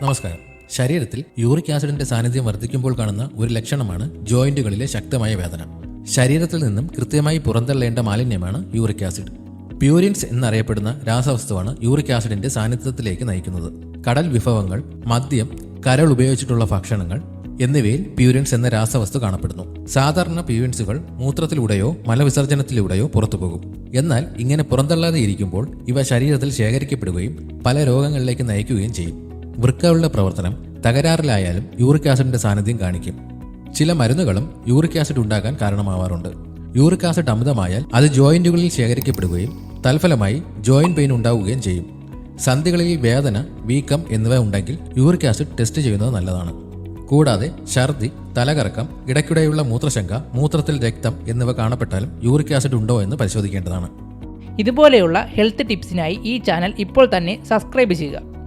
നമസ്കാരം. ശരീരത്തിൽ യൂറിക് ആസിഡിന്റെ സാന്നിധ്യം വർദ്ധിക്കുമ്പോൾ കാണുന്ന ഒരു ലക്ഷണമാണ് ജോയിന്റുകളിലെ ശക്തമായ വേദന. ശരീരത്തിൽ നിന്നും കൃത്യമായി പുറന്തള്ളേണ്ട മാലിന്യമാണ് യൂറിക് ആസിഡ്. പ്യൂരിൻസ് എന്നറിയപ്പെടുന്ന രാസവസ്തുവാണ് യൂറിക് ആസിഡിന്റെ സാന്നിധ്യത്തിലേക്ക് നയിക്കുന്നത്. കടൽ വിഭവങ്ങൾ, മദ്യം, കരൾ ഉപയോഗിച്ചിട്ടുള്ള ഭക്ഷണങ്ങൾ എന്നിവയിൽ പ്യൂരിൻസ് എന്ന രാസവസ്തു കാണപ്പെടുന്നു. സാധാരണ പ്യൂരിൻസുകൾ മൂത്രത്തിലൂടെയോ മലവിസർജനത്തിലൂടെയോ പുറത്തുപോകും. എന്നാൽ ഇങ്ങനെ പുറന്തള്ളാതെ ഇരിക്കുമ്പോൾ ഇവ ശരീരത്തിൽ ശേഖരിക്കപ്പെടുകയും പല രോഗങ്ങളിലേക്ക് നയിക്കുകയും ചെയ്യും. വൃക്കകളുടെ പ്രവർത്തനം തകരാറിലായാലും യൂറിക് ആസിഡിന്റെ സാന്നിധ്യം കാണിക്കും. ചില മരുന്നുകളും യൂറിക് ആസിഡ് ഉണ്ടാകാൻ കാരണമാവാറുണ്ട്. യൂറിക് ആസിഡ് അമിതമായാൽ അത് ജോയിന്റുകളിൽ ശേഖരിക്കപ്പെടുകയും തൽഫലമായി ജോയിന്റ് പെയിൻ ഉണ്ടാവുകയും ചെയ്യും. സന്ധികളിൽ വേദന, വീക്കം എന്നിവ ഉണ്ടെങ്കിൽ യൂറിക് ആസിഡ് ടെസ്റ്റ് ചെയ്യുന്നത് നല്ലതാണ്. കൂടാതെ ഛർദി, തലകറക്കം, ഇടയ്ക്കിടെയുള്ള മൂത്രശങ്ക, മൂത്രത്തിൽ രക്തം എന്നിവ കാണപ്പെട്ടാലും യൂറിക് ആസിഡ് ഉണ്ടോ എന്ന് പരിശോധിക്കേണ്ടതാണ്. ഇതുപോലെയുള്ള ഹെൽത്ത് ടിപ്സിനായി ഈ ചാനൽ ഇപ്പോൾ തന്നെ സബ്സ്ക്രൈബ് ചെയ്യുക.